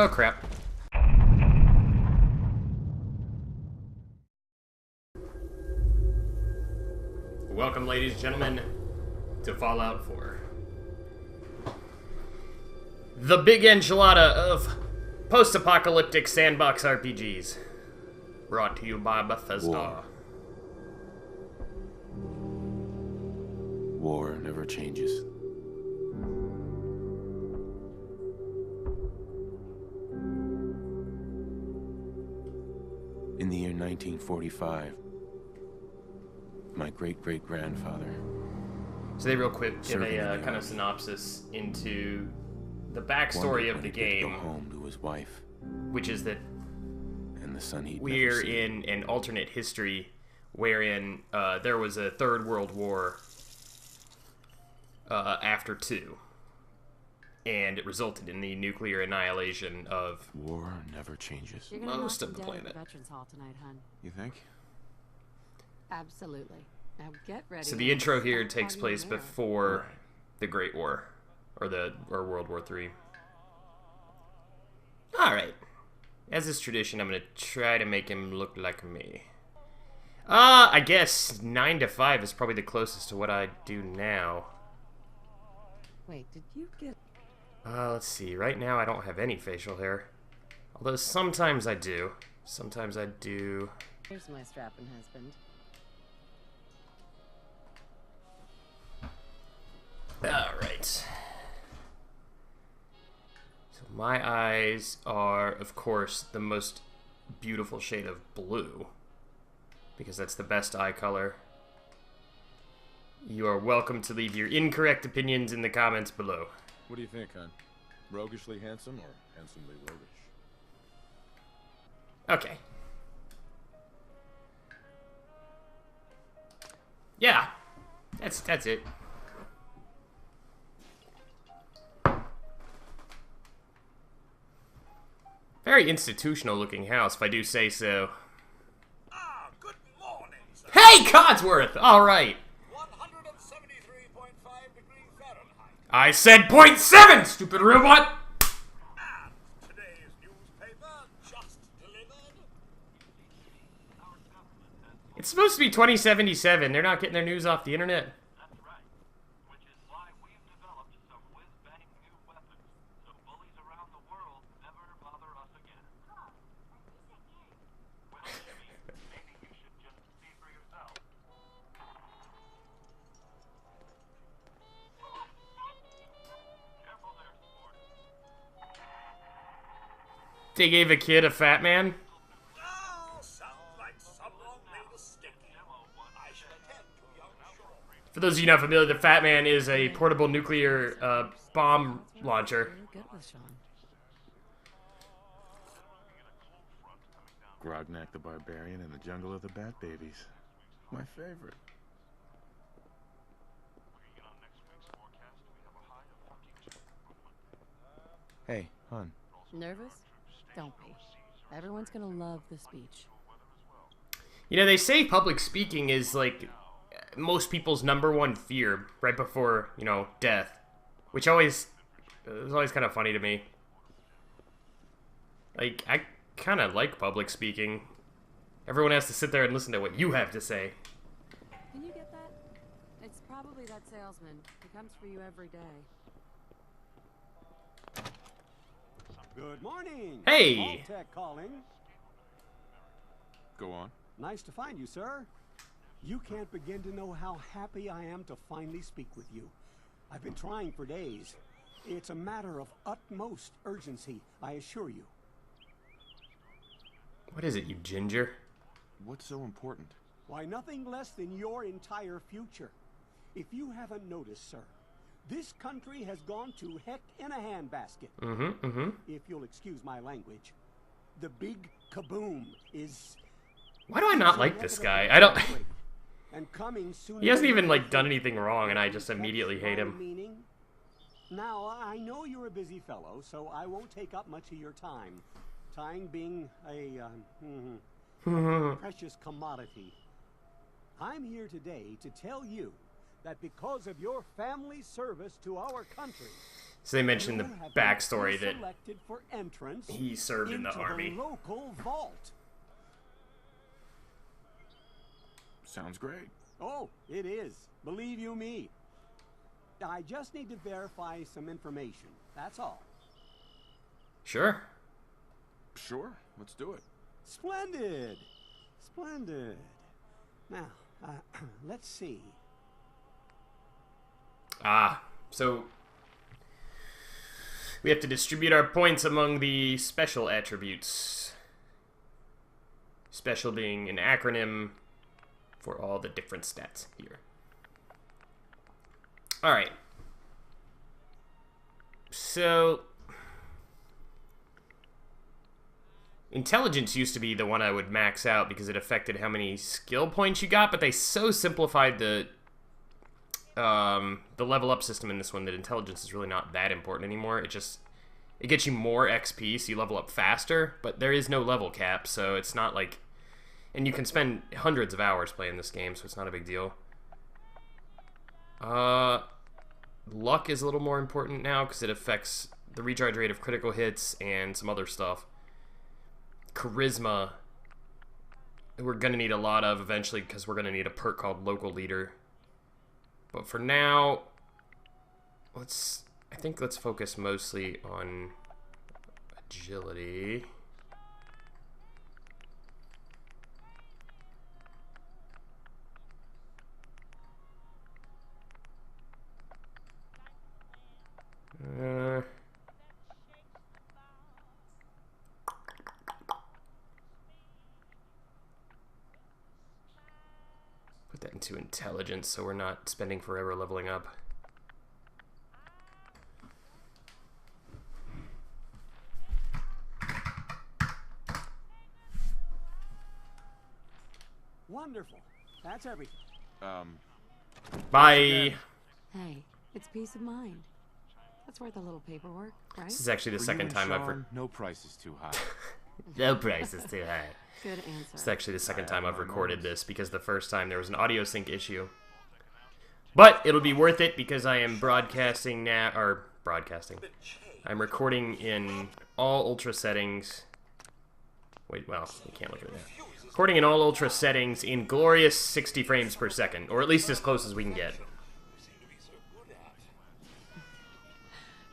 Oh, crap. Welcome, ladies and gentlemen, to Fallout 4. The big enchilada of post-apocalyptic sandbox RPGs. Brought to you by Bethesda. War never changes. In the year 1945, my great-great-grandfather... So they real quick give a kind of synopsis into the backstory of the game. Go home to his wife, which is that and the son he'd we're never seen. in an alternate history wherein there was a Third World War after 2, and it resulted in the nuclear annihilation of War never changes. You're gonna most knock of the them dead at planet. Veterans Hall tonight, hun. You think? Absolutely. Now get ready. So the intro here and takes party place in there. before the Great War, or World War III. All right, as is tradition, I'm gonna try to make him look like me. I guess 9 to 5 is probably the closest to what I do now. Wait, did you get? Let's see. Right now, I don't have any facial hair, although sometimes I do. Sometimes I do. Here's my strapping husband. Alright. So my eyes are, of course, the most beautiful shade of blue, because that's the best eye color. You are welcome to leave your incorrect opinions in the comments below. What do you think, hon? Roguishly handsome or handsomely roguish? Okay. Yeah. That's it. Very institutional looking house, if I do say so. Ah, good morning, sir. Hey, Codsworth! Alright. 173.5 degrees Fahrenheit. I said .7, stupid robot! And today's newspaper just delivered. It's supposed to be 2077. They're not getting their news off the internet. That's right. Which is why we've developed some whiz-bang new weapons, so bullies around the world never bother us again. Well, Jimmy, maybe you should just see for yourself. Careful there, sport. They gave a kid a fat man. Oh, sounds like someone made a sticky. I shall attend to young Shaw. For those of you not familiar, the fat man is a portable nuclear bomb launcher. Very good with Sean. Grognak the Barbarian in the Jungle of the Bat Babies. My favorite. Hey, hon. Nervous? Don't be. Everyone's gonna love the speech. You know, they say public speaking is like most people's #1 fear right before, you know, death, which is always kind of funny to me. Like, I kind of like public speaking. Everyone has to sit there and listen to what you have to say. Can you get that? It's probably that salesman. He comes for you every day. Good morning. Hey! Tech calling. Go on. Nice to find you, sir. You can't begin to know how happy I am to finally speak with you. I've been trying for days. It's a matter of utmost urgency, I assure you. What is it, you ginger? What's so important? Why, nothing less than your entire future. If you haven't noticed, sir, this country has gone to heck in a handbasket. If you'll excuse my language. The big kaboom is... Why do I not like this guy? I don't... And coming sooner He hasn't than even, you like, think. done anything wrong, and I just Catch immediately hate my him. meaning? Now, I know you're a busy fellow, so I won't take up much of your time. Time being a precious commodity. I'm here today to tell you that because of your family's service to our country, So they mentioned the you have been backstory that selected for entrance he served in the into army. the local vault. Sounds great. Oh, it is. Believe you me. I just need to verify some information. That's all. Sure. Sure, let's do it. Splendid. Splendid. Now, let's see. So we have to distribute our points among the special attributes. Special being an acronym for all the different stats here. Alright. So intelligence used to be the one I would max out because it affected how many skill points you got, but they so simplified the level up system in this one that intelligence is really not that important anymore. It gets you more XP, so you level up faster, but there is no level cap, so it's not like, and you can spend hundreds of hours playing this game, so it's not a big deal. Luck is a little more important now because it affects the recharge rate of critical hits and some other stuff. Charisma, we're gonna need a lot of eventually because we're gonna need a perk called Local Leader. But for now, I think let's focus mostly on agility. Put that into intelligence so we're not spending forever leveling up. Wonderful. That's everything. Bye! Hey, it's peace of mind. That's worth a little paperwork, right? This is actually the second time I've... No price is too high. No price is too high. Good answer. It's actually the second time I've recorded this because the first time there was an audio sync issue. But it'll be worth it because I am broadcasting now, or broadcasting. I'm recording in all ultra settings. Wait, well, you can't look at it now. Recording in all ultra settings in glorious 60 frames per second, or at least as close as we can get.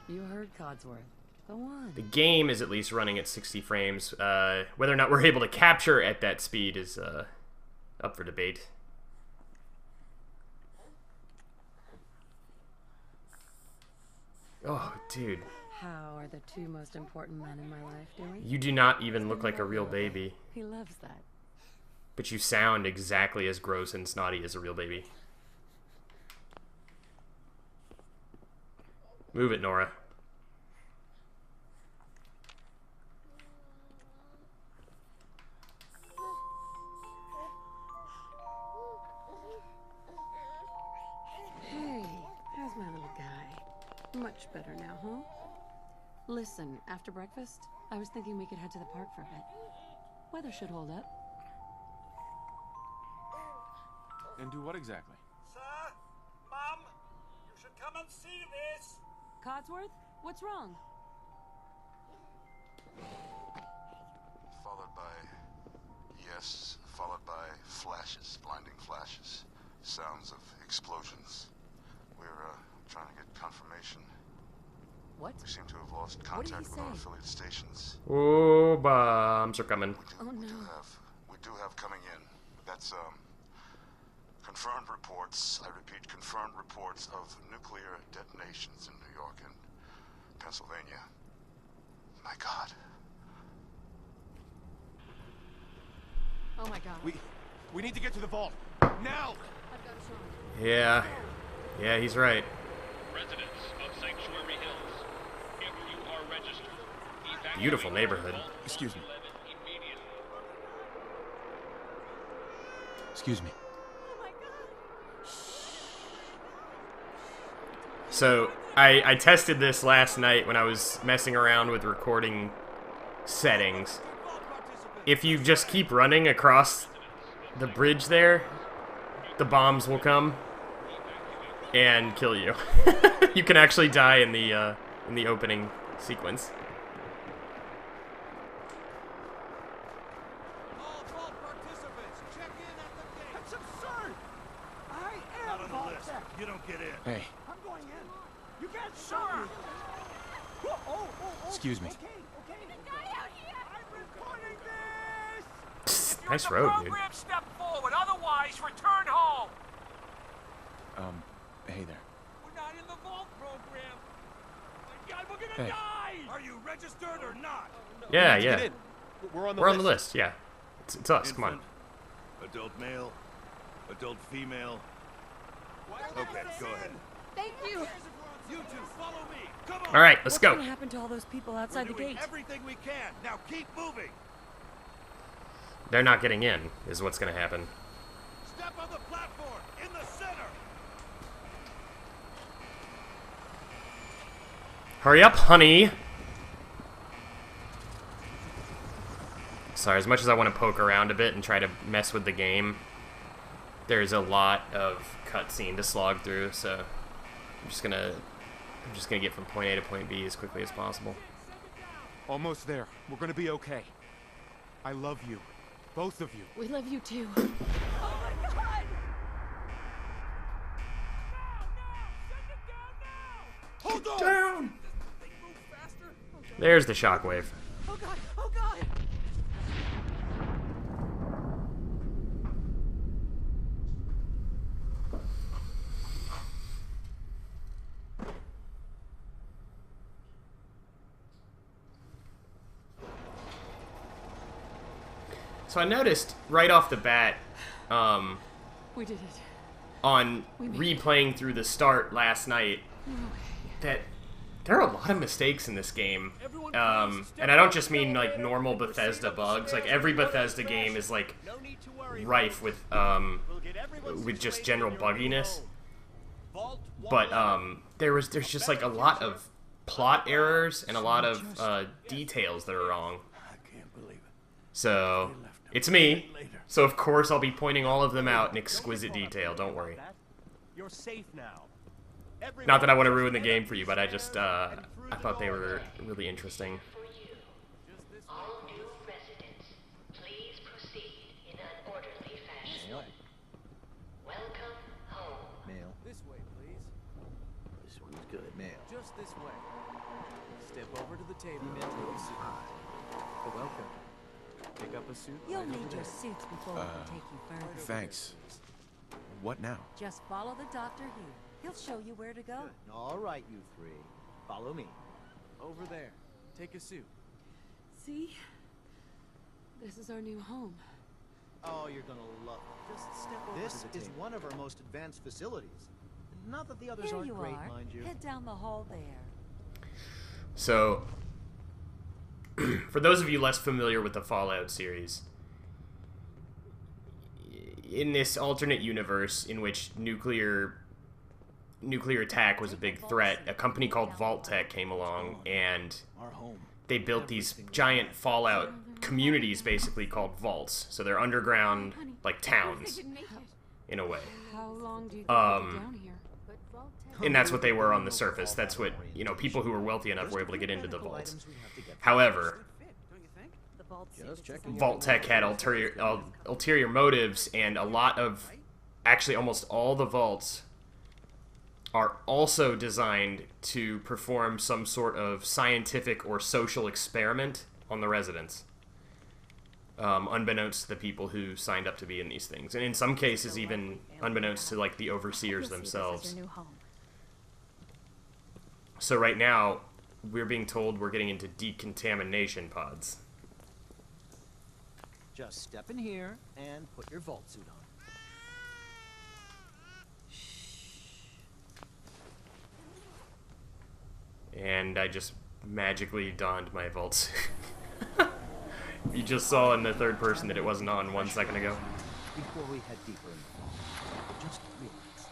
You heard Codsworth. Go on. The game is at least running at 60 frames. Whether or not we're able to capture at that speed is up for debate. Oh, dude. How are the two most important men in my life doing? You do not even look like a real baby. He loves that. But you sound exactly as gross and snotty as a real baby. Move it, Nora. Hey, how's my little guy? Much better now, huh? Listen, after breakfast, I was thinking we could head to the park for a bit. Weather should hold up. And do what exactly? Sir, Mum, you should come and see this. Codsworth, what's wrong? Followed by yes, followed by flashes, blinding flashes, sounds of explosions. We're trying to get confirmation. What? We seem to have lost What did he contact with our say? affiliate stations. Oh, bombs are coming. Oh, no. We do have coming in. That's confirmed reports. I repeat, confirmed reports of nuclear detonations in New York and Pennsylvania. My God. Oh my god. We need to get to the vault now. I've got to show him. Yeah. Yeah, he's right. Residents of Sanctuary Hills, if you are registered, evacuate Beautiful neighborhood. Vault Excuse me. 11 immediately. Excuse me. So, I tested this last night when I was messing around with recording settings. If you just keep running across the bridge there, the bombs will come. and kill you. You can actually die in the opening sequence. All vault participants, check in at the gate. That's absurd! I am Out on the Vault list. Tech. You don't get in. Hey, I'm going in. You can't stop me. Oh. excuse me. Okay. I'm reporting this. Nice road, dude. Step forward. Otherwise, return home. Hey there. We're not in the vault program. My God, we're gonna Hey. die. Are you registered or not? Yeah, Get yeah. in. We're on the We're list. on the list, yeah. It's us, come on. Infant, adult male, adult female. Okay, go ahead. Thank you. You two, follow me. Come on. Alright, let's What's go. gonna happen to all those people outside the We're doing gate? everything we can. Now keep moving. They're not getting in, is what's gonna happen. Step on the platform in the center. Hurry up, honey! Sorry, as much as I want to poke around a bit and try to mess with the game, there's a lot of cutscene to slog through, so I'm just gonna get from point A to point B as quickly as possible. Almost there. We're gonna be okay. I love you. Both of you. We love you too. Hold on. Down! There's the shockwave. Oh God! Oh God! So I noticed right off the bat, We did it. on We made replaying through the start last night, that there are a lot of mistakes in this game. And I don't just mean like normal Bethesda bugs. Like every Bethesda game is like rife with just general bugginess. But there's just like a lot of plot errors and a lot of details that are wrong. I can't believe it. So it's me. So of course I'll be pointing all of them out in exquisite detail. Don't worry. You're safe now. Not that I want to ruin the game for you, but I just I thought they were really interesting. All new residents, please proceed in an orderly fashion. Welcome home. Male. This way, please. This one's good. Male. Just this way. Step over to the table. Take a seat. Welcome. Pick up a suit. You'll need your suits before we can take you further. Thanks. What now? Just follow the doctor here. He'll show you where to go. All right, you three. Follow me. Over there. Take a suit. See? This is our new home. Oh, you're gonna love it. Just step over This to the is table. one of our most advanced facilities. Not that the others Here aren't you great, are. mind you. Head down the hall there. So, for those of you less familiar with the Fallout series, in this alternate universe in which nuclear attack was a big threat, a company called Vault-Tec came along and Our home. they built these giant Fallout communities basically called vaults. So they're underground, like towns, in a way. How long do you think we'll be down here? And that's what they were on the surface. That's what, people who were wealthy enough were able to get into the vaults. However, The vault Just checking. Vault-Tec had ulterior motives, and actually almost all the vaults are also designed to perform some sort of scientific or social experiment on the residents, unbeknownst to the people who signed up to be in these things, and in some cases even unbeknownst to like the overseers themselves. So right now, we're being told we're getting into decontamination pods. Just step in here and put your vault suit on. And I just magically donned my vault suit. You just saw in the third person that it wasn't on 1 second ago. Before we head deeper in the vault, just relax.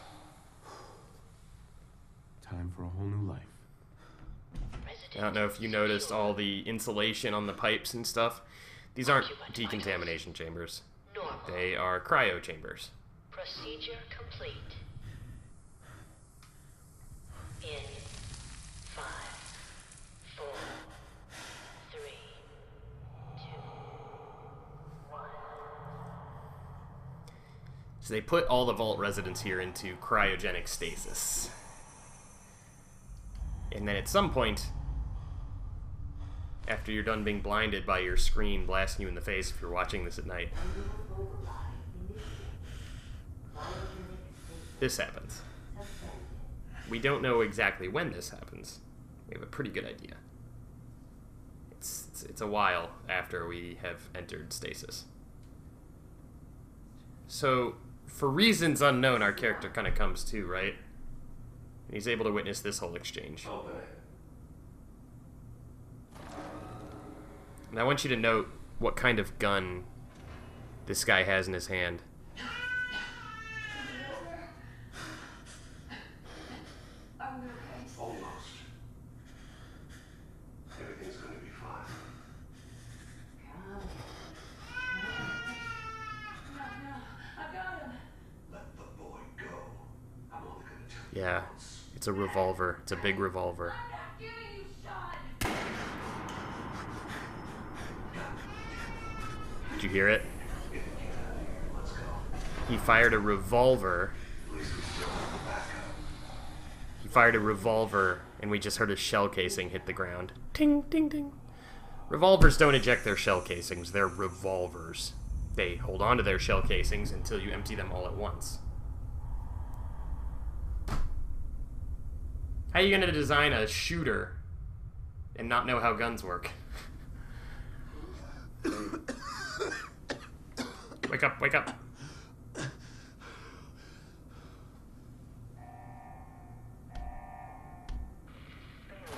Time for a whole new life. I don't know if you noticed all the insulation on the pipes and stuff. These aren't decontamination chambers. They are cryo chambers. Procedure complete. In 5, 4, 3, 2, 1. So they put all the vault residents here into cryogenic stasis. And then at some point, after you're done being blinded by your screen blasting you in the face if you're watching this at night, this happens. We don't know exactly when this happens. We have a pretty good idea. It's a while after we have entered stasis. So, for reasons unknown, our character kind of comes to, right? And he's able to witness this whole exchange. And I want you to note what kind of gun this guy has in his hand. Almost. Everything's gonna be fine. Let the boy go. I'm only gonna tell you. Yeah, it's a revolver. It's a big revolver. Did you hear it? He fired a revolver. He fired a revolver, and we just heard a shell casing hit the ground. Ting, ting, ting. Revolvers don't eject their shell casings. They're revolvers. They hold on to their shell casings until you empty them all at once. How are you going to design a shooter and not know how guns work? Wake up, wake up.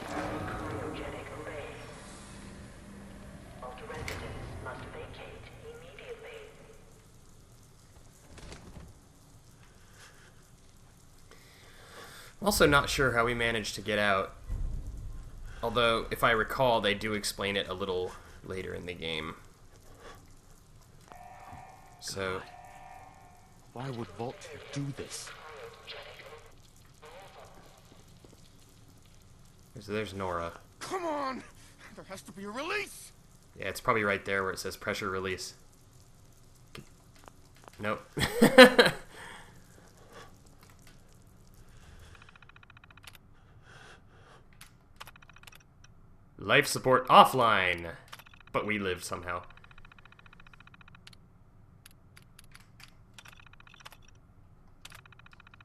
Cryogenic array. Vault residents must vacate immediately. I'm also not sure how we managed to get out. Although, if I recall, they do explain it a little later in the game. So, Why would Voltaire do this? there's Nora. Come on! There has to be a release! Yeah, it's probably right there where it says pressure release. Nope. Life support offline. But we live somehow.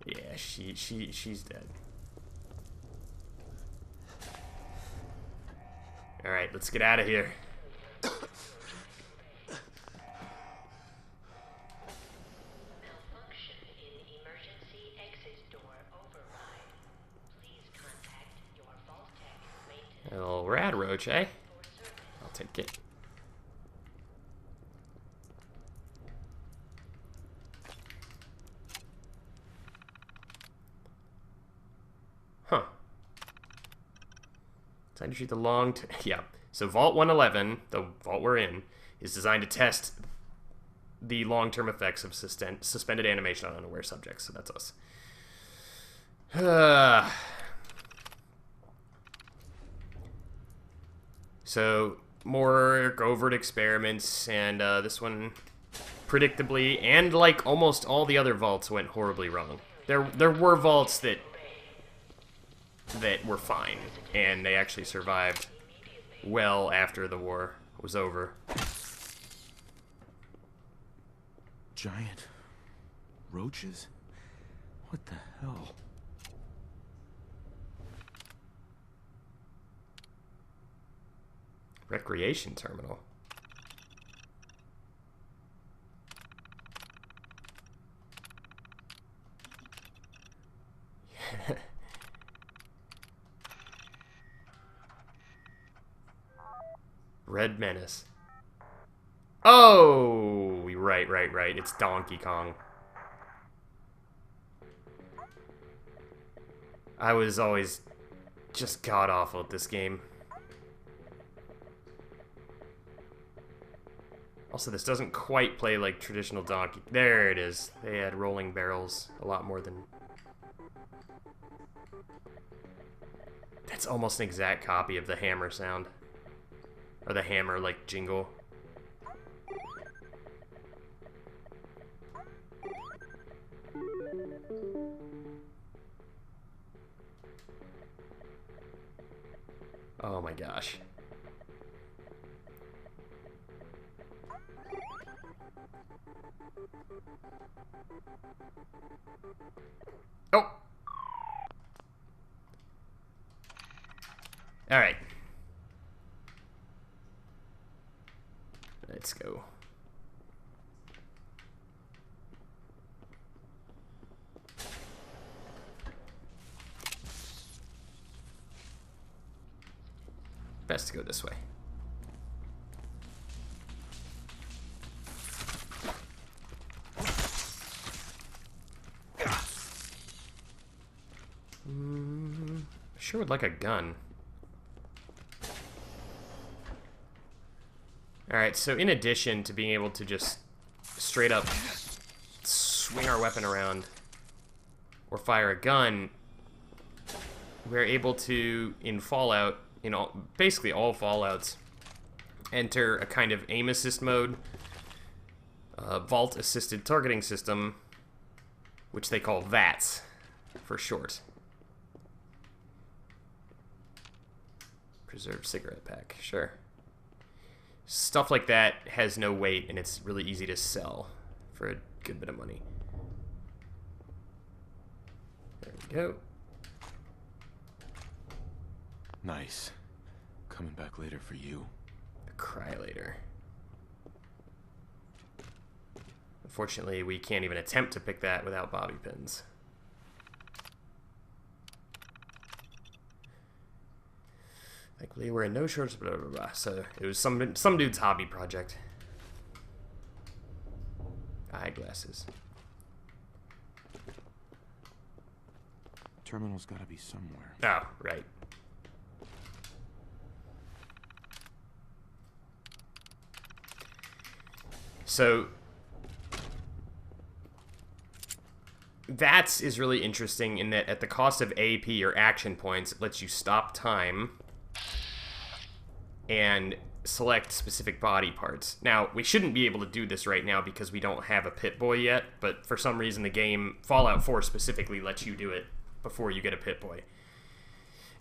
Yeah, she's dead. Alright, let's get out of here. Malfunction in emergency exit door override. Please contact your Vault-Tec maintenance. Oh, rad roach, eh? I'll take it. Huh. Designed to treat the yeah. So Vault 111, the vault we're in, is designed to test the long-term effects of suspended animation on unaware subjects. So that's us. So more overt experiments, and this one, predictably, and like almost all the other vaults, went horribly wrong. There were vaults that were fine, and they actually survived well after the war was over. Giant roaches? What the hell? Recreation terminal. Red Menace. Oh, right. It's Donkey Kong. I was always just god-awful at this game. Also, this doesn't quite play like traditional Donkey. There it is. They had rolling barrels a lot more than That's almost an exact copy of the hammer sound. Or the hammer, like, jingle. Oh my gosh. Oh! Alright. Let's go. Best to go this way. Sure would like a gun. Alright, so in addition to being able to just straight up swing our weapon around or fire a gun, we're able to, in Fallout, basically all Fallouts, enter a kind of aim assist mode, Vault Assisted Targeting System, which they call VATS for short. Preserved cigarette pack, sure. Stuff like that has no weight, and it's really easy to sell for a good bit of money. There we go. Nice. Coming back later for you. Cry later. Unfortunately, we can't even attempt to pick that without bobby pins. Thankfully, we're in no shortage, blah, blah, blah. So, it was some dude's hobby project. Eyeglasses. Terminal's gotta be somewhere. Oh, right. So, VATS is really interesting in that at the cost of AP or action points, it lets you stop time and select specific body parts. Now, we shouldn't be able to do this right now because we don't have a Pit-Boy yet, but for some reason the game, Fallout 4 specifically, lets you do it before you get a Pit-Boy.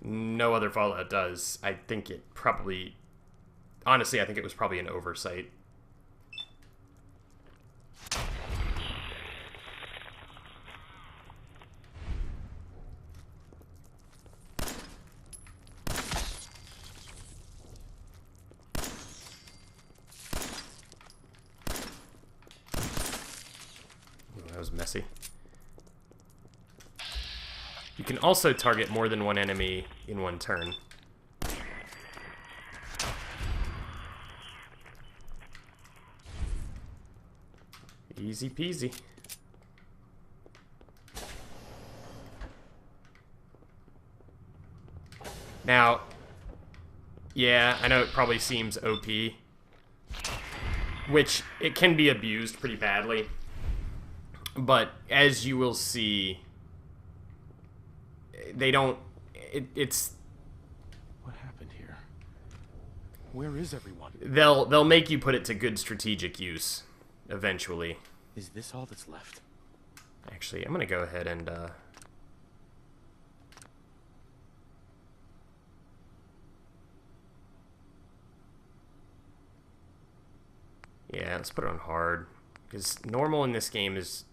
No other Fallout does. I think it probably... Honestly, I think it was probably an oversight. Messy. You can also target more than one enemy in one turn. Easy peasy. Now, yeah, I know it probably seems OP, which it can be abused pretty badly. But as you will see, they don't. It's. What happened here? Where is everyone? They'll make you put it to good strategic use, eventually. Is this all that's left? Actually, I'm gonna go ahead and. Yeah, let's put it on hard, because normal in this game is.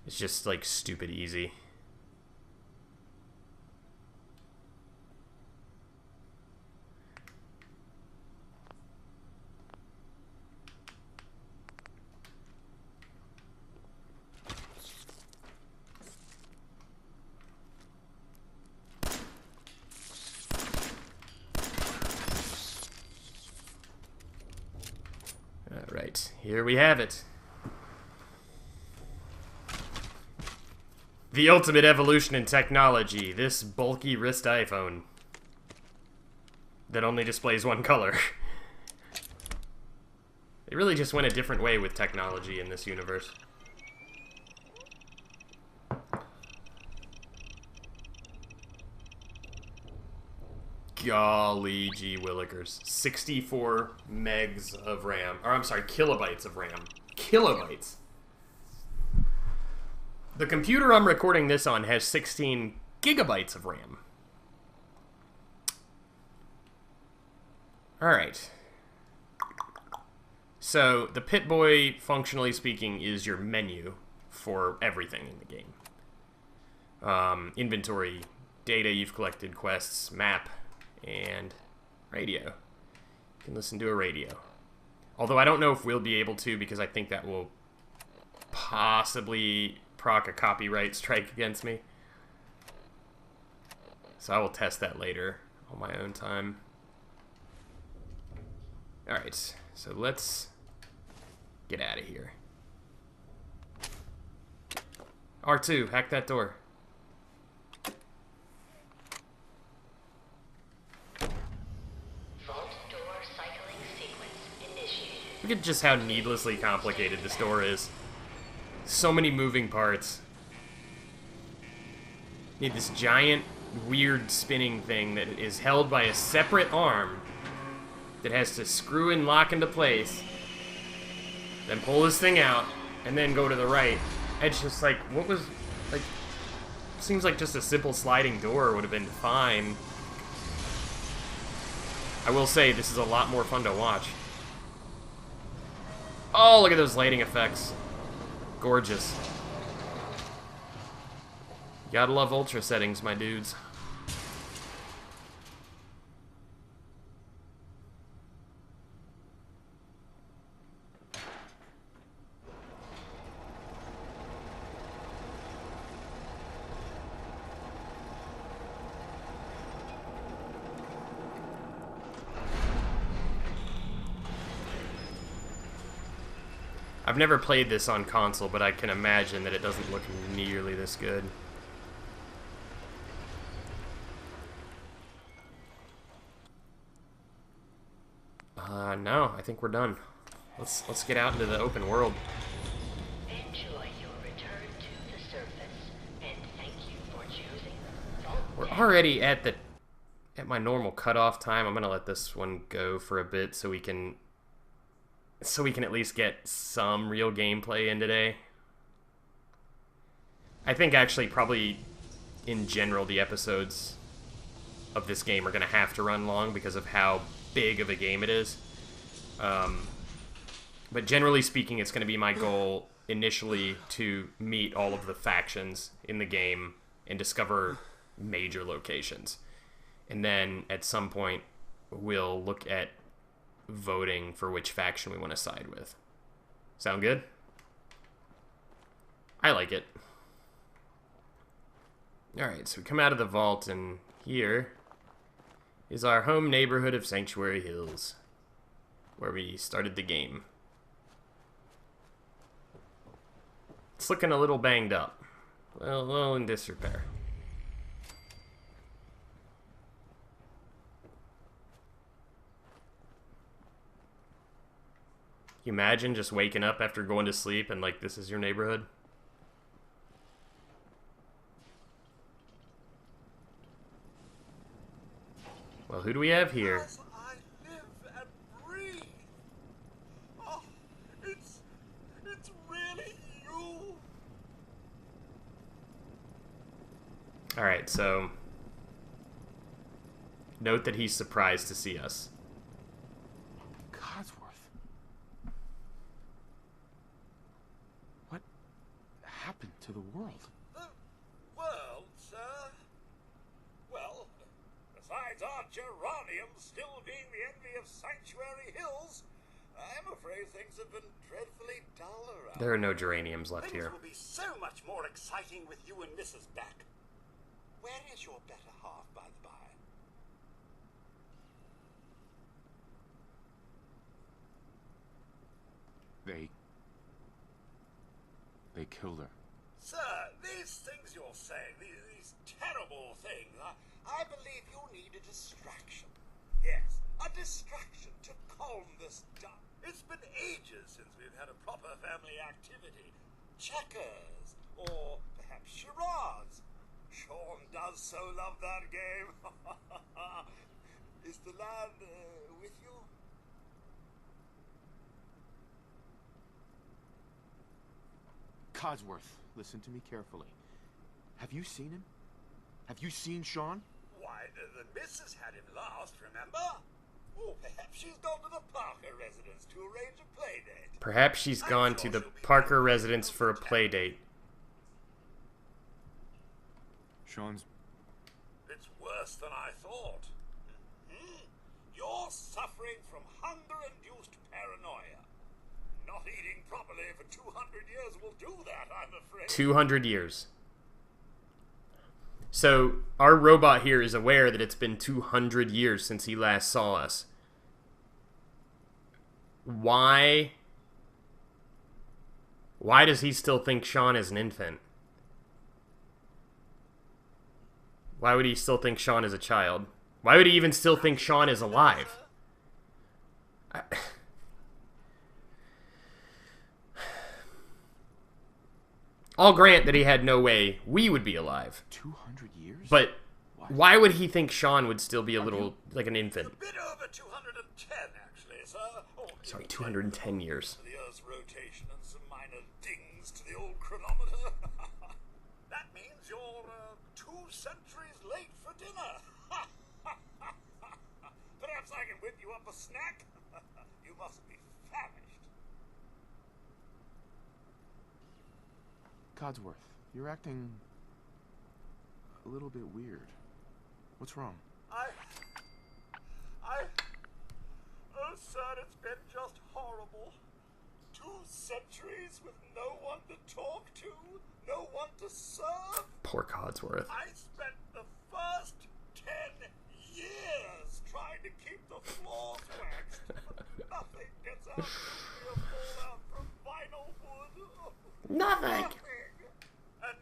It's just, like, stupid easy. All right, here we have it. The ultimate evolution in technology, this bulky wrist iPhone that only displays one color. They really just went a different way with technology in this universe. Golly gee willikers. 64 megs of RAM. Or, I'm sorry, kilobytes of RAM. Kilobytes. The computer I'm recording this on has 16 gigabytes of RAM. Alright. So, the Pip-Boy, functionally speaking, is your menu for everything in the game. Inventory, data you've collected, quests, map, and radio. You can listen to a radio. Although I don't know if we'll be able to, because I think that will possibly proc a copyright strike against me. So I will test that later on my own time. Alright, so let's get out of here. R2, hack that door. Vault door cycling sequence initiated. Look at just how needlessly complicated this door is. So many moving parts. You need this giant, weird spinning thing that is held by a separate arm that has to screw and lock into place, then pull this thing out, and then go to the right. It's just like, what was, like, seems like just a simple sliding door would have been fine. I will say, this is a lot more fun to watch. Oh, look at those lighting effects. Gorgeous. Gotta love ultra settings, my dudes. I've never played this on console, but I can imagine that it doesn't look nearly this good. No, I think we're done. Let's get out into the open world. Enjoy your return to the surface, and thank you for choosing Vault. We're already at my normal cutoff time. I'm gonna let this one go for a bit so we can at least get some real gameplay in today. I think actually probably in general the episodes of this game are gonna have to run long because of how big of a game it is. But generally speaking, it's going to be my goal initially to meet all of the factions in the game and discover major locations. And then at some point, we'll look at voting for which faction we want to side with. Sound good? I like it. Alright, so we come out of the vault, and here is our home neighborhood of Sanctuary Hills, where we started the game. It's looking a little banged up. Well, a little in disrepair. Can you imagine just waking up after going to sleep and, like, this is your neighborhood? Well, who do we have here? As I live and breathe. Oh, it's really you. Alright, so note that he's surprised to see us. Codsworth. What happened to the world? The world, sir? Well, besides our geranium still being the envy of Sanctuary Hills, I'm afraid things have been dreadfully dull around. There are no geraniums left Things here. will be so much more exciting with you and Mrs. back. Where is your better half, by the by? They killed her. Sir, these things you're saying, these terrible things, I believe you need a distraction. Yes, a distraction to calm this down. It's been ages since we've had a proper family activity. Checkers, or perhaps charades. Sean does so love that game. Is the lad with you? Codsworth, listen to me carefully. Have you seen him? Have you seen Sean? Why, the missus had him last, remember? Oh, perhaps she's gone to the Parker residence to arrange a play date. Perhaps she's gone to the Parker residence for a play date. Sean's... It's worse than I thought. You're suffering from hunger-induced paranoia. Not eating properly for 200 years will do that, I'm afraid. 200 years. So, our robot here is aware that it's been 200 years since he last saw us. Why does he still think Sean is an infant? Why would he still think Sean is a child? Why would he even still think Sean is alive? I'll grant that he had no way we would be alive. 200 years? But why would he think Sean would still be a little, like an infant? A bit over 210, actually, sir. Oh, sorry, 210 years. The Earth's rotation and some minor dings to the old chronometer. That means you're 2 centuries late for dinner. Perhaps I can whip you up a snack? You must be famished. Codsworth, you're acting a little bit weird. What's wrong? Oh, sir, it's been just horrible. 2 centuries with no one to talk to, no one to serve. Poor Codsworth. I spent the first 10 years trying to keep the floors waxed, but nothing gets out of nuclear fallout from vinyl wood. Nothing. And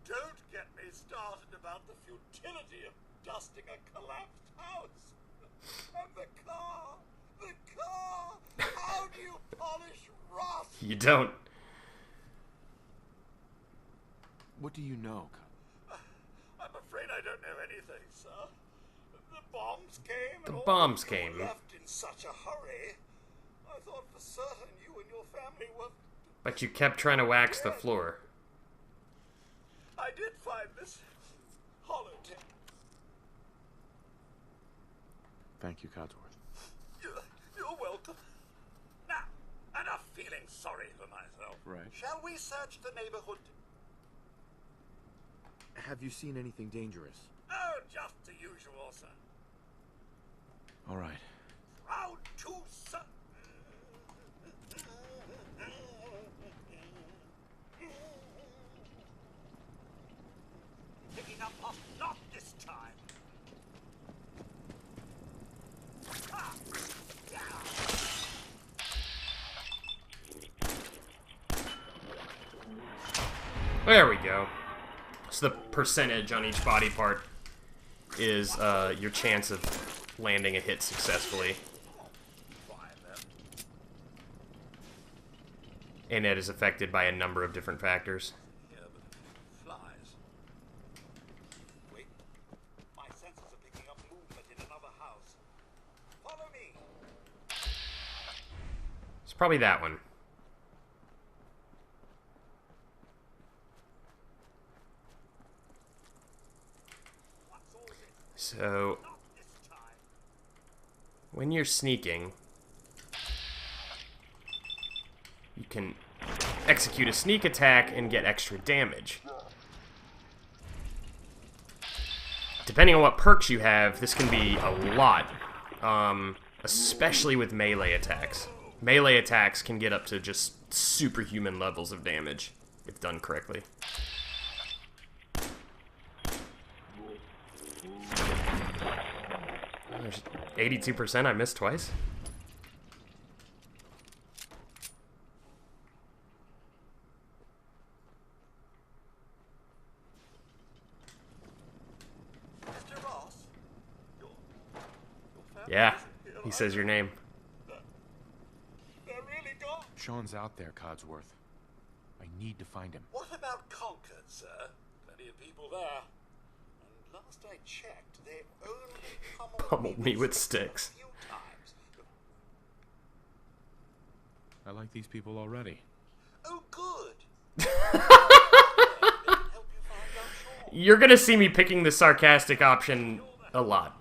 don't get me started about the futility of dusting a collapsed house. And the car. How do you polish rust? You don't. What do you know? I'm afraid I don't know anything, sir. The bombs came. The and bombs all of you came. left in such a hurry. I thought for certain you and your family were. But you kept trying to wax the floor. I did find this holotape. Thank you, Codsworth. You're welcome. Now, enough feeling sorry for myself. Right. Shall we search the neighborhood? Have you seen anything dangerous? Oh, just the usual, sir. All right. Proud to sir. Picking up off, not this time. Ah, yeah. There we go. So the percentage on each body part is your chance of landing a hit successfully. And it is affected by a number of different factors. Yeah, but flies. Wait. My senses are picking up movement in another house. Follow me. It's probably that one. So, when you're sneaking, you can execute a sneak attack and get extra damage. Depending on what perks you have, this can be a lot, especially with melee attacks. Melee attacks can get up to just superhuman levels of damage, if done correctly. There's 82%, I missed twice. Mr. Ross, your family Yeah, isn't here, he says your name. They're really gone. Sean's out there, Codsworth. I need to find him. What about Concord, sir? Plenty of people there. And last I checked, they only Pummeled me with sticks. a few times. I like these people already. Oh, good. You're gonna see me picking the sarcastic option a lot.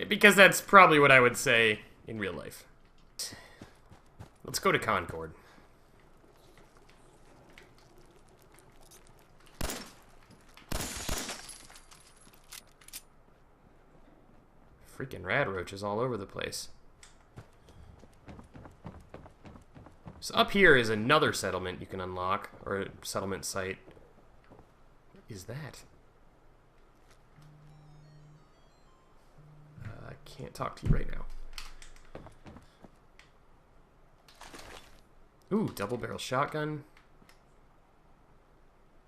Because that's probably what I would say in real life. Let's go to Concord. Freaking rad roaches all over the place. So up here is another settlement you can unlock, or a settlement site. What is that? I can't talk to you right now. Ooh, double barrel shotgun.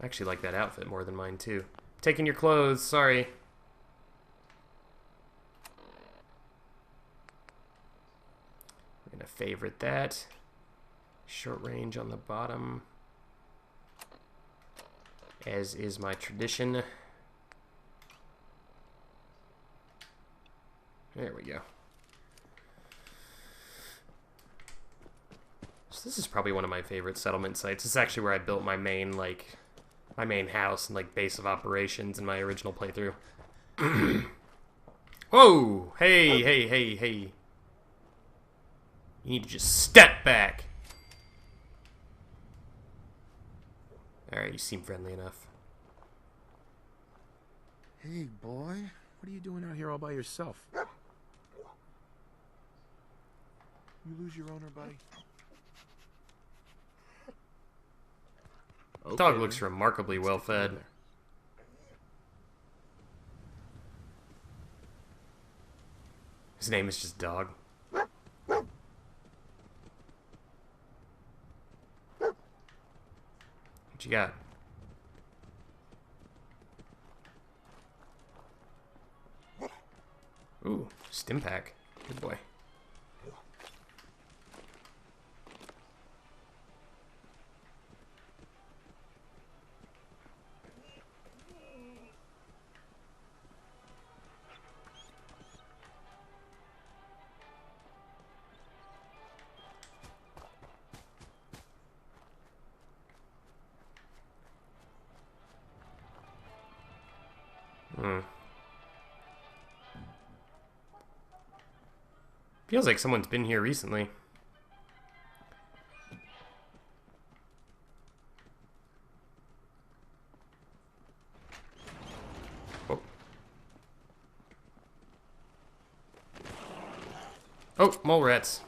I actually like that outfit more than mine too. Taking your clothes, sorry. I'm gonna favorite that. Short range on the bottom, as is my tradition. There we go. So this is probably one of my favorite settlement sites. This is actually where I built my main, my main house and, base of operations in my original playthrough. Whoa! Hey, hey, hey, hey. You need to just step back. Alright, you seem friendly enough. Hey, boy. What are you doing out here all by yourself? You lose your owner, buddy? The dog looks remarkably well fed. His name is just Dog. What you got? Ooh, stim pack. Good boy. Feels like someone's been here recently. Oh. Oh, mole rats.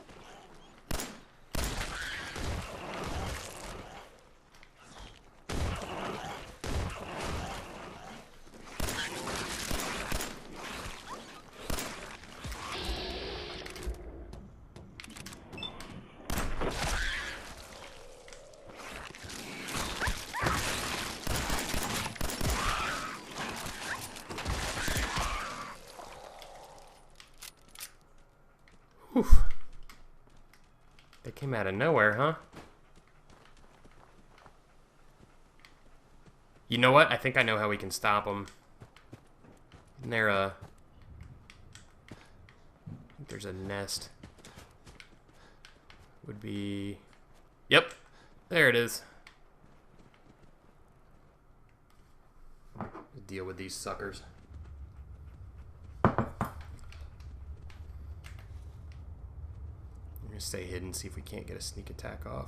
Oof. They came out of nowhere, huh? You know what? I think I know how we can stop them. Isn't there a... I think there's a nest. Would be... Yep. There it is. Deal with these suckers. Stay hidden, see if we can't get a sneak attack off.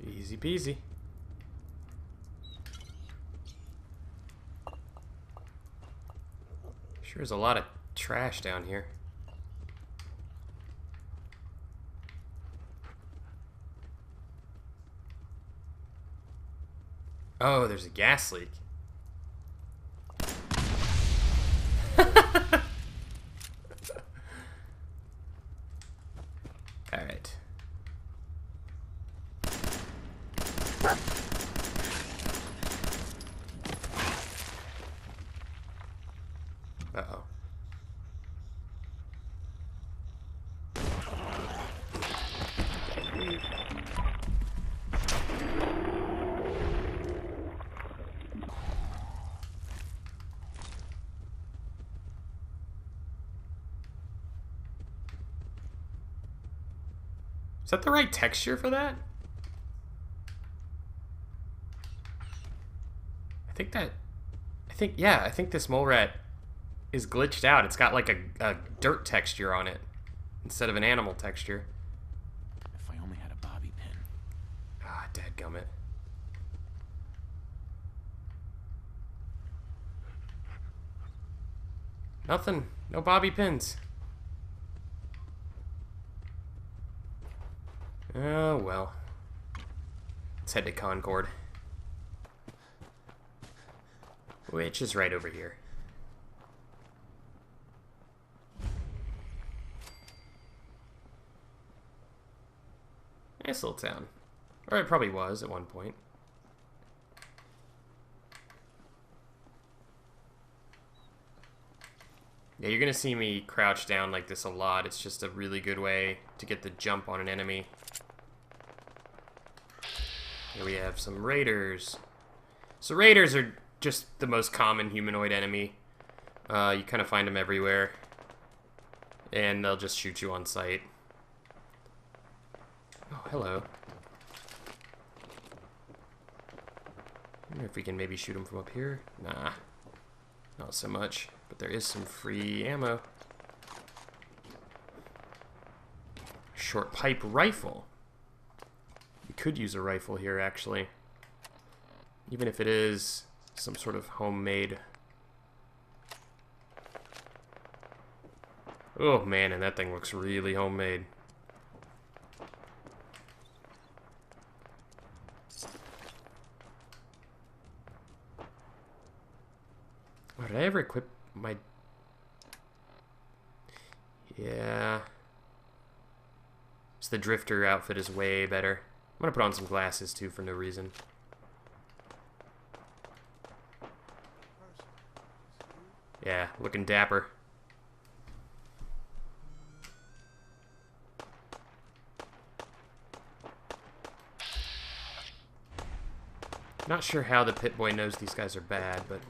Easy peasy. Sure is a lot of trash down here. Oh, there's a gas leak. Alright. Uh-oh. Is that the right texture for that? I think this mole rat is glitched out. It's got like a dirt texture on it instead of an animal texture. If I only had a bobby pin. Ah, dadgummit. Nothing. No bobby pins. Oh, well. Let's head to Concord. Which is right over here. Nice little town. Or it probably was at one point. Yeah, you're gonna see me crouch down like this a lot. It's just a really good way to get the jump on an enemy. Here we have some raiders. So raiders are just the most common humanoid enemy. You kind of find them everywhere. And they'll just shoot you on sight. Oh, hello. I wonder if we can maybe shoot them from up here. Nah, not so much. But there is some free ammo. Short pipe rifle. We could use a rifle here, actually. Even if it is some sort of homemade. Oh man, and that thing looks really homemade. Oh, did I ever equip my... Yeah. So the drifter outfit is way better. I'm gonna put on some glasses too for no reason. Yeah, looking dapper. Not sure how the Pit Boy knows these guys are bad, but...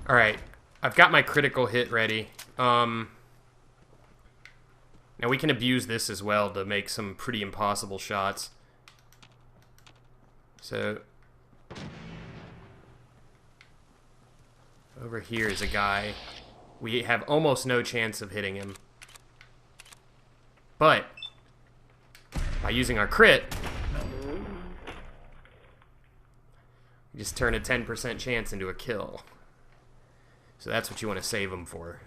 Alright, I've got my critical hit ready. Now we can abuse this as well to make some pretty impossible shots. So, over here is a guy. We have almost no chance of hitting him. But, by using our crit, we just turn a 10% chance into a kill. So that's what you want to save them for.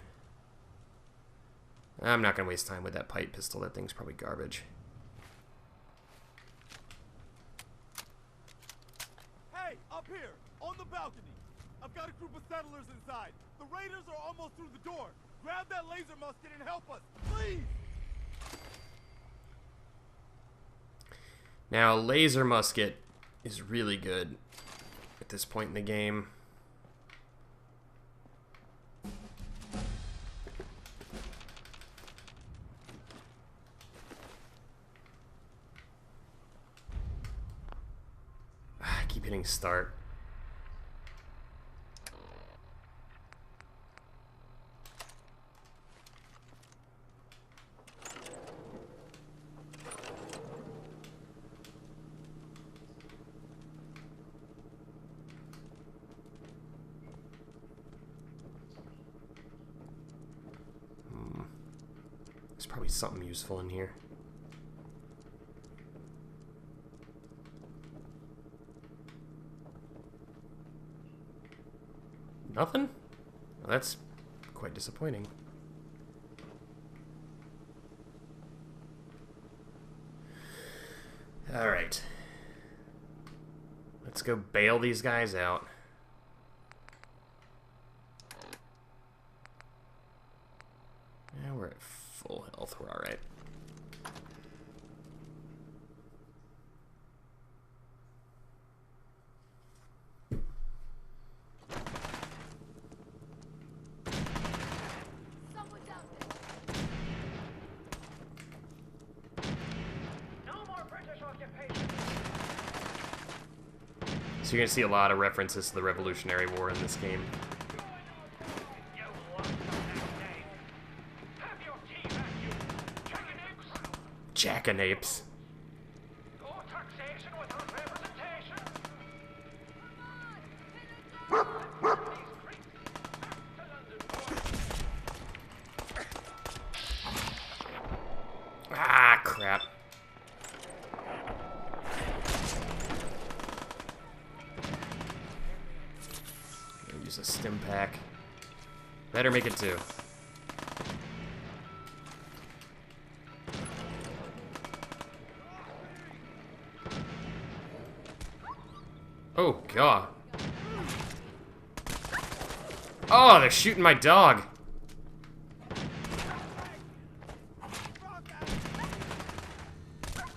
I'm not going to waste time with that pipe pistol. That thing's probably garbage. Hey, up here, on the balcony. I've got a group of settlers inside. The raiders are almost through the door. Grab that laser musket and help us, please! Now, laser musket is really good at this point in the game. I keep hitting start. There's probably something useful in here. Nothing? Well, that's quite disappointing. Alright. Let's go bail these guys out. Yeah, we're at full health. We're alright. So you're going to see a lot of references to the Revolutionary War in this game. Jackanapes. Ah, crap. Use a stim pack. Better make it two. Oh, God. Oh, they're shooting my dog.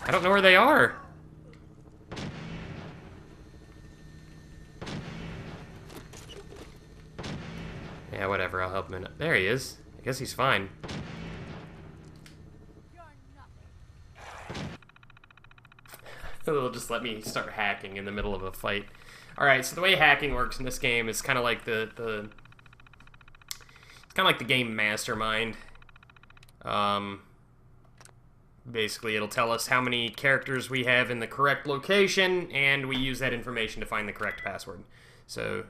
I don't know where they are. Yeah, whatever, I'll help him in. There he is. I guess he's fine. They'll just let me start hacking in the middle of a fight. Alright, so the way hacking works in this game is kind of like it's kind of like the game Mastermind. Basically, it'll tell us how many characters we have in the correct location, and we use that information to find the correct password. So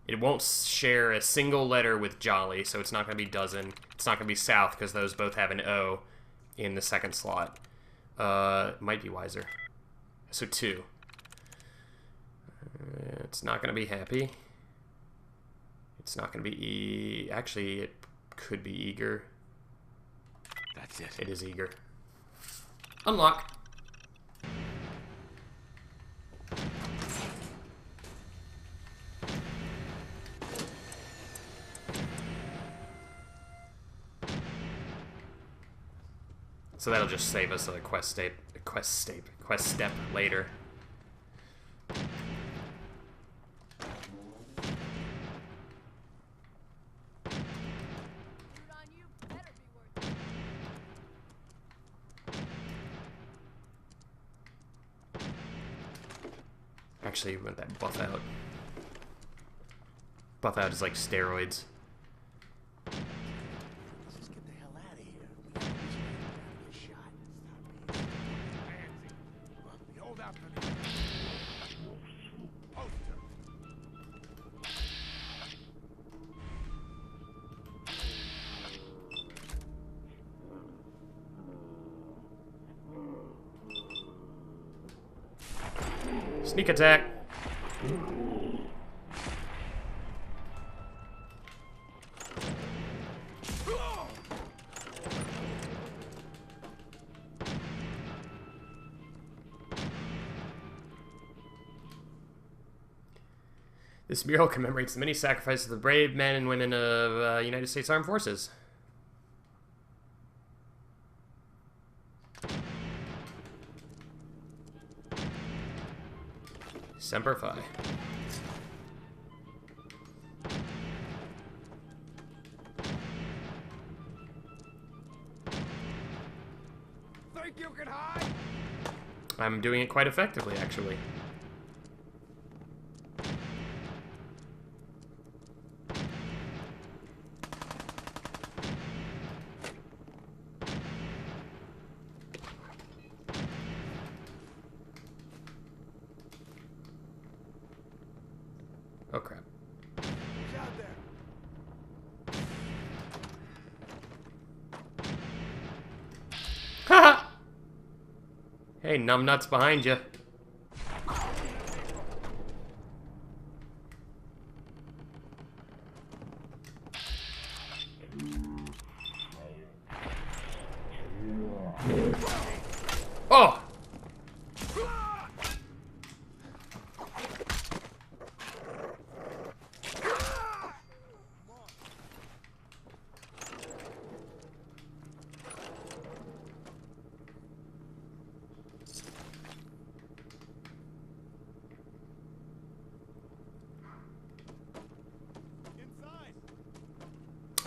it won't share a single letter with Jolly, so it's not going to be dozen. It's not going to be South, because those both have an O in the second slot. Might be Wiser. So 2. It's not going to be Happy. It's not going to be Actually, it could be Eager. That's it. It is Eager. Unlock. So that'll just save us a quest step later. Actually, we want that buff out. Buff out is like steroids. Sneak attack. This mural commemorates the many sacrifices of the brave men and women of United States Armed Forces. Semper Fi. Think you can hide? I'm doing it quite effectively, actually. Oh, crap. Who's out there? Haha! Hey, numbnuts behind you. Oh!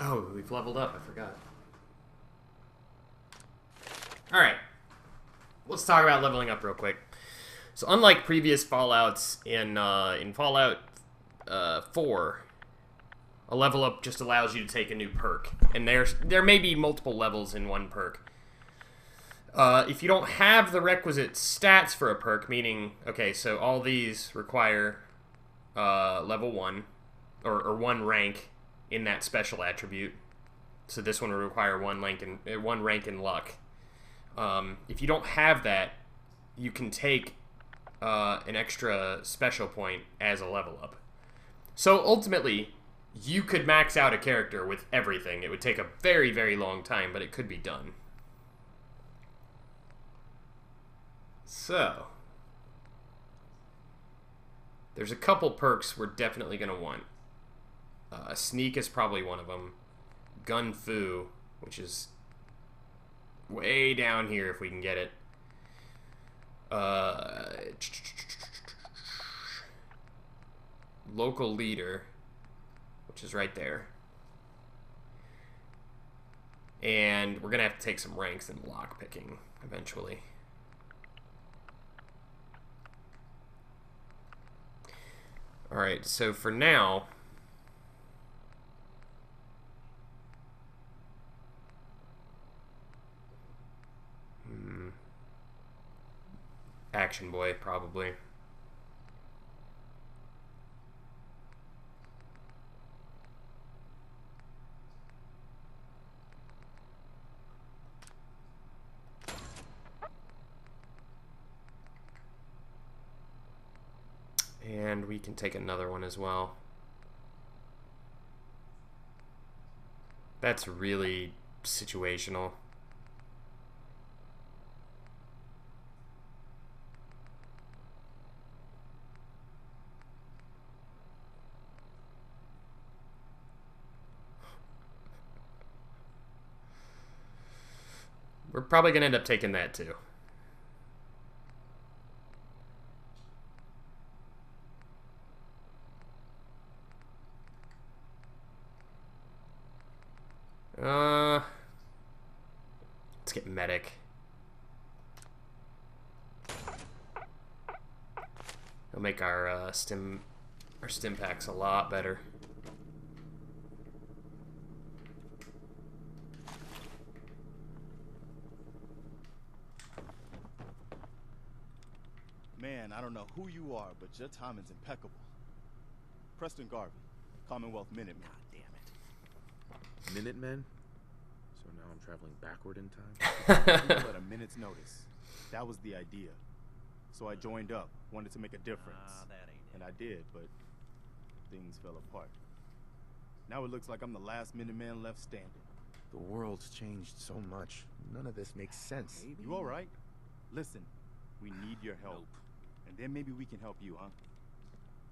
Oh, we've leveled up. I forgot. Alright. Let's talk about leveling up real quick. So unlike previous Fallouts, in Fallout 4, a level up just allows you to take a new perk. And there may be multiple levels in one perk. If you don't have the requisite stats for a perk, meaning, okay, so all these require level 1, or 1 rank in that special attribute. So this one will require 1 rank in luck. If you don't have that, you can take an extra special point as a level up. So ultimately, you could max out a character with everything. It would take a very, very long time, but it could be done. So, there's a couple perks we're definitely going to want. Sneak is probably one of them. Gun Fu, which is way down here if we can get it. Local Leader, which is right there. And we're going to have to take some ranks in lockpicking eventually. Alright, so for now, Action Boy, probably. And we can take another one as well. That's really situational. We're probably going to end up taking that too. Let's get medic. It'll make our stim packs a lot better. Man, I don't know who you are, but your timing's impeccable. Preston Garvey, Commonwealth Minutemen. God damn it. Minutemen? So now I'm traveling backward in time? We at a minute's notice. That was the idea. So I joined up, wanted to make a difference. And I did, but things fell apart. Now it looks like I'm the last Minuteman left standing. The world's changed so much. None of this makes sense. You alright? Listen, we need your help. And then maybe we can help you, huh?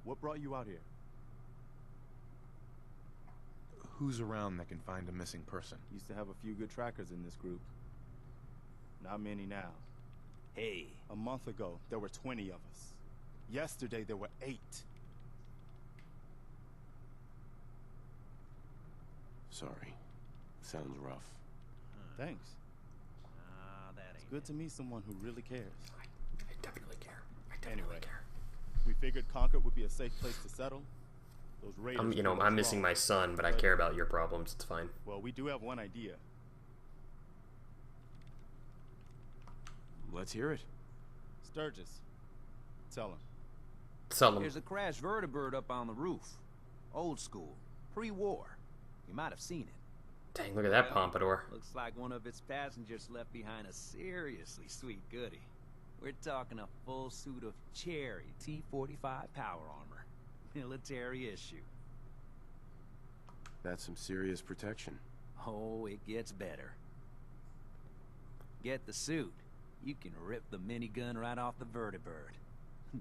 What brought you out here? Who's around that can find a missing person? Used to have a few good trackers in this group. Not many now. Hey. A month ago, there were 20 of us. Yesterday, there were 8. Sorry. Sounds rough. Thanks. It's good to meet someone who really cares. I definitely care. I definitely care. We figured Concord would be a safe place to settle. Those raiders. I'm missing my son, but I care about your problems. It's fine. Well, we do have one idea. Let's hear it. Sturgis. Tell him. Tell him. There's a crashed vertibird up on the roof. Old school. Pre-war. You might have seen it. Dang, look at that pompadour. Looks like one of its passengers left behind a seriously sweet goodie. We're talking a full suit of cherry T-45 power armor. Military issue. That's some serious protection. Oh, it gets better. Get the suit. You can rip the minigun right off the vertibird.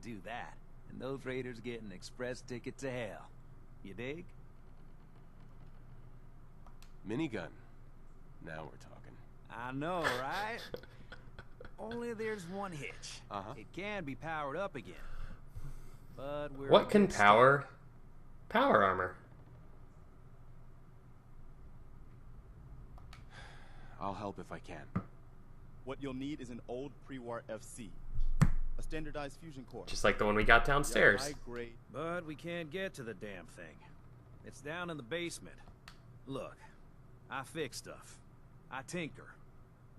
Do that, and those raiders get an express ticket to hell. You dig? Minigun. Now we're talking. I know, right? Only there's one hitch. It can be powered up again. But we're what can power? Power armor. I'll help if I can. What you'll need is an old pre-war FC. A standardized fusion core. Just like the one we got downstairs. High grade. But we can't get to the damn thing. It's down in the basement. Look, I fix stuff. I tinker.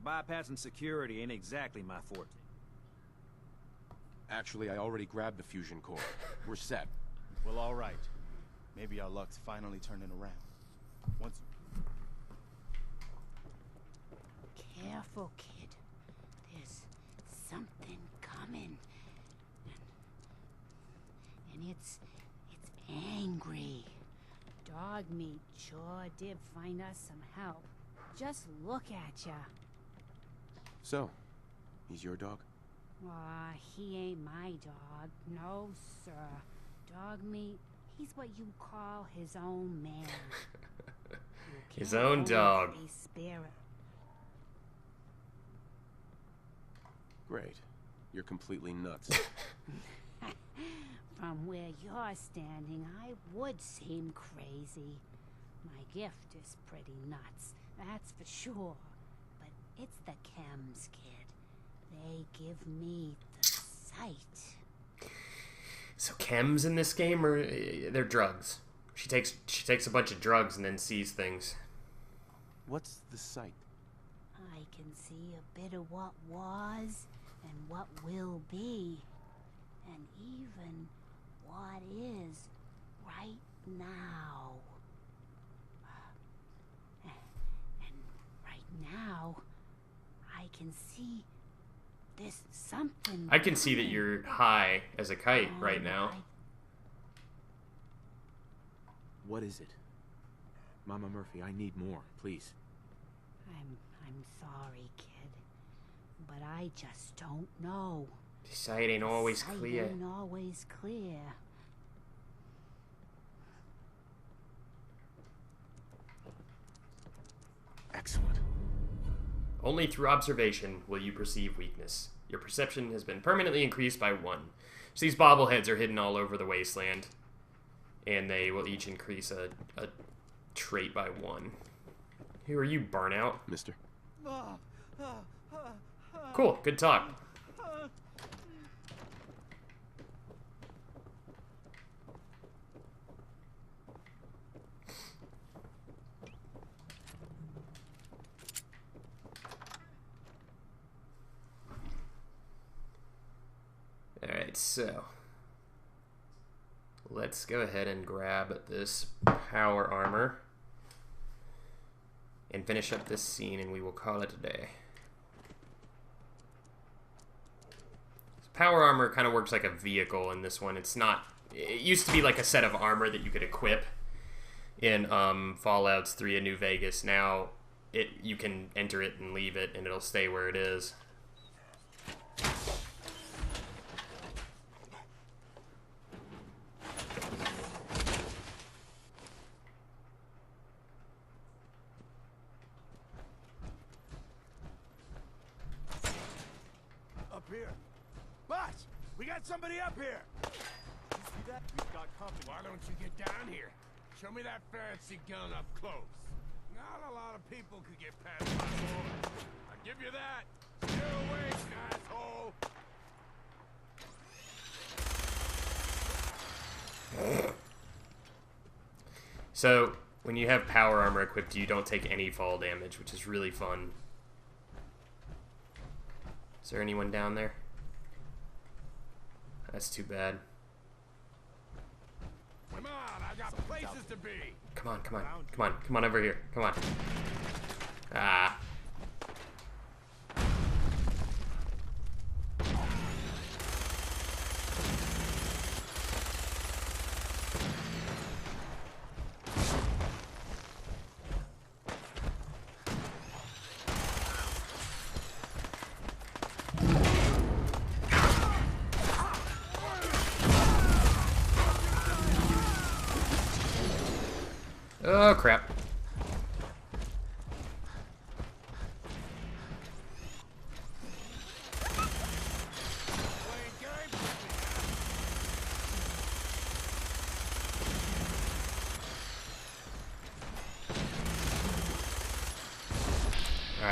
Bypassing security ain't exactly my forte. Actually, I already grabbed the fusion core. We're set. Well, all right. Maybe our luck's finally turning around. Once. Careful, kid. There's something coming. And it's angry. Dog meat sure did find us some help. Just look at ya. So, he's your dog? Aw, he ain't my dog. No, sir. Dog meat, he's what you call his own man. His own dog. Great. You're completely nuts. From where you're standing, I would seem crazy. My gift is pretty nuts, that's for sure. But it's the chems, kid. They give me the sight. So chems in this game, or they're drugs? She takes a bunch of drugs and then sees things. What's the sight? I can see a bit of what was and what will be, and even what is right now. And right now, I can see this something. I can see that you're high as a kite right now. What is it? Mama Murphy, I need more, please. I'm sorry, kid, but I just don't know. The sight ain't always clear. Sight ain't always clear. Excellent. Only through observation will you perceive weakness. Your perception has been permanently increased by 1. So these bobbleheads are hidden all over the wasteland, and they will each increase a trait by 1. Who are you, Burnout? Mister. Cool, good talk. Alright, so let's go ahead and grab this power armor and finish up this scene, and we will call it a day. Power armor kind of works like a vehicle in this one. It's not... It used to be like a set of armor that you could equip in Fallouts 3 and New Vegas. Now you can enter it and leave it, and it'll stay where it is. Somebody up here! You see that? We've got company. Why don't you get down here? Show me that fancy gun up close. Not a lot of people could get past my door. I'll give you that. You're awake, asshole! So, when you have power armor equipped, you don't take any fall damage, which is really fun. Is there anyone down there? That's too bad. Come on, I got places to be. Come on, come on, come on, come on over here. Come on. Ah. Oh, crap.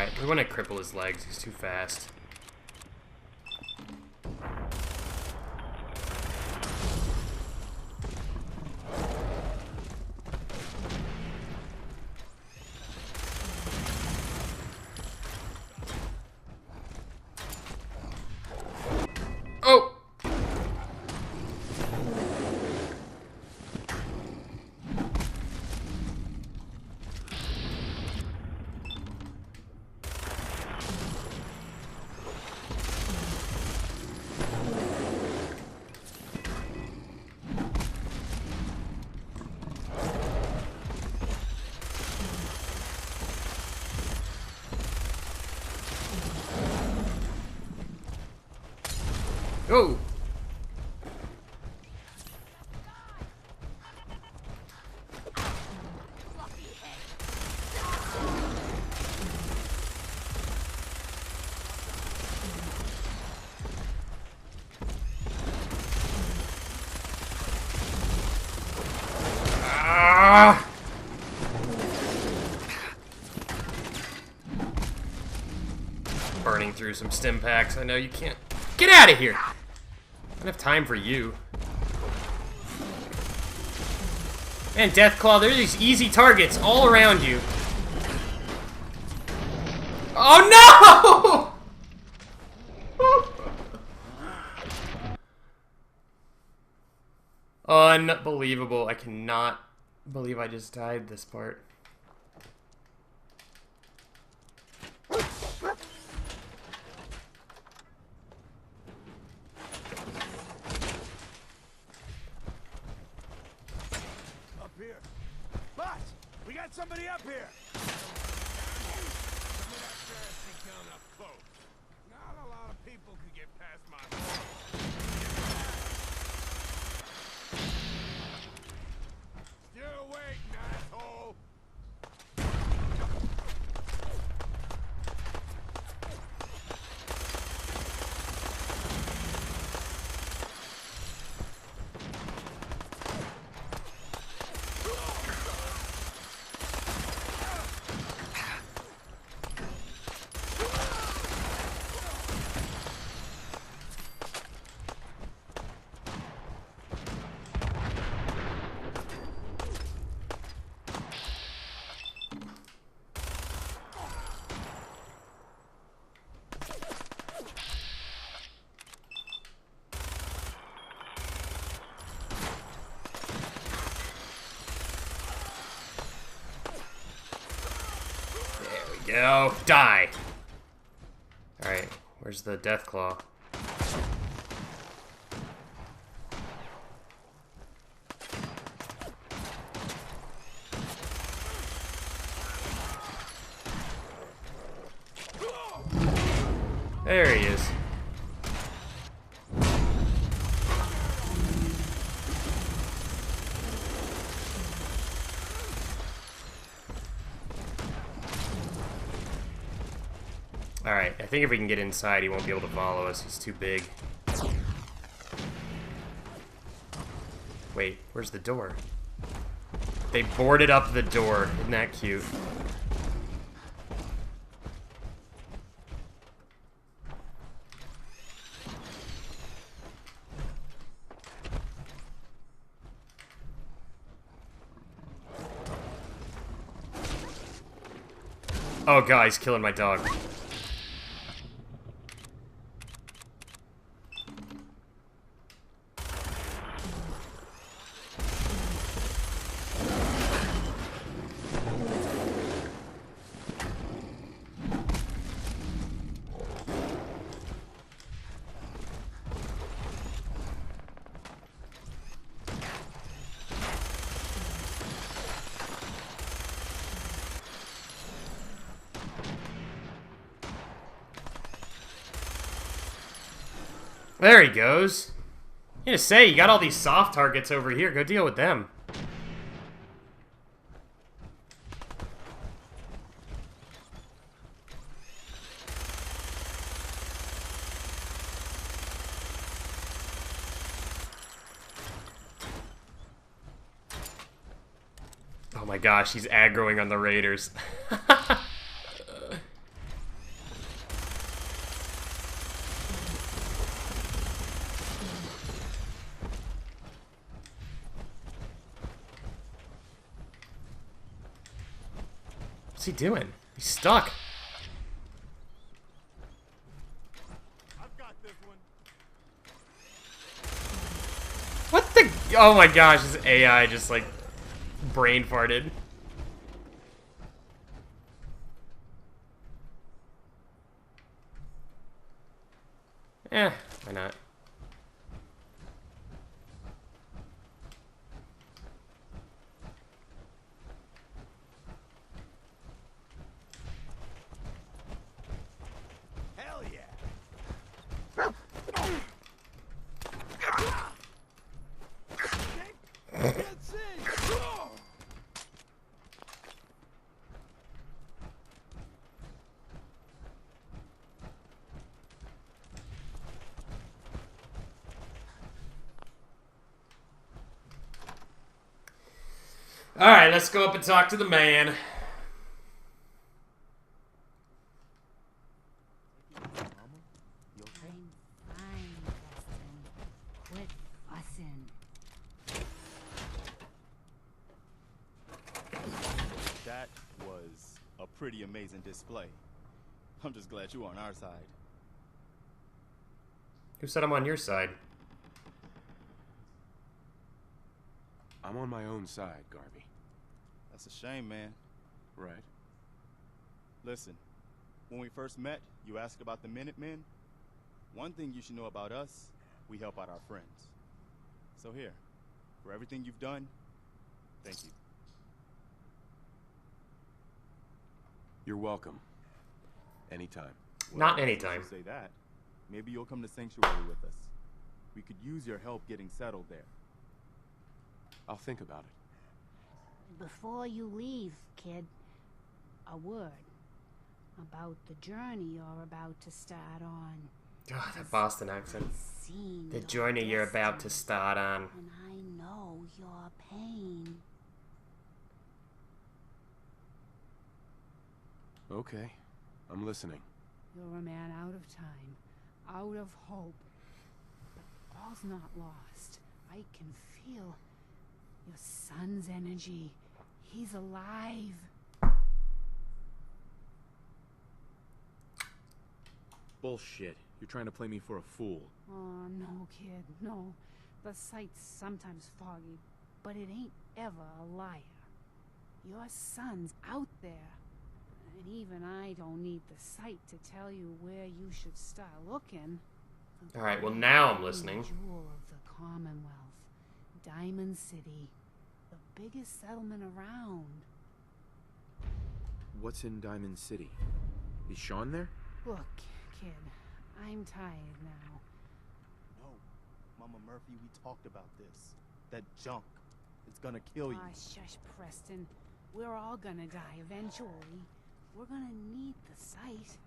Alright, we want to cripple his legs. He's too fast. Oh! Oh! Ah! Burning through some stim packs. I know you can't. Get out of here! I don't have time for you. Man, Deathclaw, there are these easy targets all around you. Oh no! Unbelievable. I cannot believe I just died this part. Somebody up here! Not a lot of people can get past my wall. Still waiting, asshole! Go. Die. Alright, where's the Deathclaw? There he is. Alright, I think if we can get inside, he won't be able to follow us. He's too big. Wait, where's the door? They boarded up the door. Isn't that cute? Oh god, he's killing my dog. There he goes. I'm gonna say, you got all these soft targets over here. Go deal with them. Oh my gosh, he's aggroing on the raiders. What's he doing? He's stuck. I've got this one. What the? Oh my gosh, this AI just like brain farted. Why not? Hell yeah! That's it! Alright, let's go up and talk to the man. I'm fine, Preston. Quit fussing. That was a pretty amazing display. I'm just glad you're on our side. Who said I'm on your side? I'm on my own side, Garvey. That's a shame, man. Right. Listen, when we first met, you asked about the Minutemen. One thing you should know about us, we help out our friends. So here, for everything you've done, thank you. You're welcome. Anytime. Not anytime. Say that. Maybe you'll come to Sanctuary with us. We could use your help getting settled there. I'll think about it. Before you leave, kid, a word about the journey you're about to start on. God, that Boston accent. Seen The your journey you're about to destiny, start on. and I know your pain. Okay. I'm listening. You're a man out of time, out of hope. But all's not lost. I can feel your son's energy. He's alive. Bullshit. You're trying to play me for a fool. Oh, no, kid, no. The sight's sometimes foggy, but it ain't ever a liar. Your son's out there. And even I don't need the sight to tell you where you should start looking. Alright, well now I'm listening. Jewel of the Commonwealth. Diamond City. The biggest settlement around. What's in Diamond City? Is Sean there? Look, kid, I'm tired now. No, Mama Murphy, we talked about this. That junk. It's gonna kill you. Ah, shush, Preston. We're all gonna die eventually. We're gonna need the sight.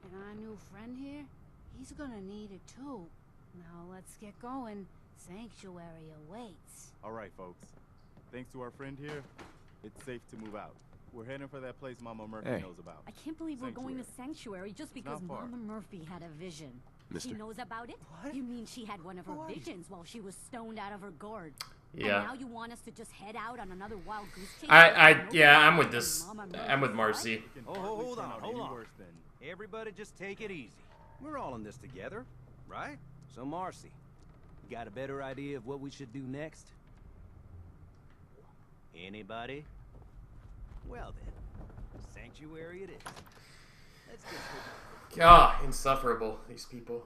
And our new friend here, he's gonna need it too. Now let's get going. Sanctuary awaits. All right, folks. Thanks to our friend here, it's safe to move out. We're heading for that place Mama Murphy Hey. knows about. I can't believe we're going to Sanctuary just because not far. Mama Murphy had a vision. Mister. She knows about it? What? You mean she had one of her visions while she was stoned out of her gourd? Yeah. And now you want us to just head out on another wild goose chase? Yeah, I'm with this. I'm with Marcy. Oh, hold on, Turn out hold any on. worse than- Everybody just take it easy. We're all in this together, right? So Marcy, you got a better idea of what we should do next? Anybody? Well then, Sanctuary it is. Let's get to God, insufferable, these people.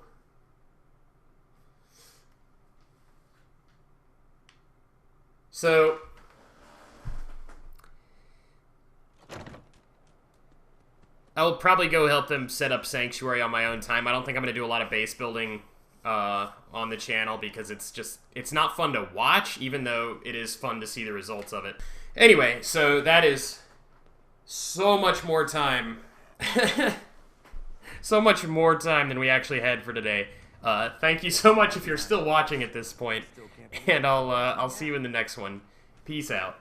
So, I will probably go help them set up Sanctuary on my own time. I don't think I'm going to do a lot of base building on the channel because it's not fun to watch, even though it is fun to see the results of it. Anyway, so that is so much more time. So much more time than we actually had for today. Thank you so much if you're still watching at this point, and I'll see you in the next one. Peace out.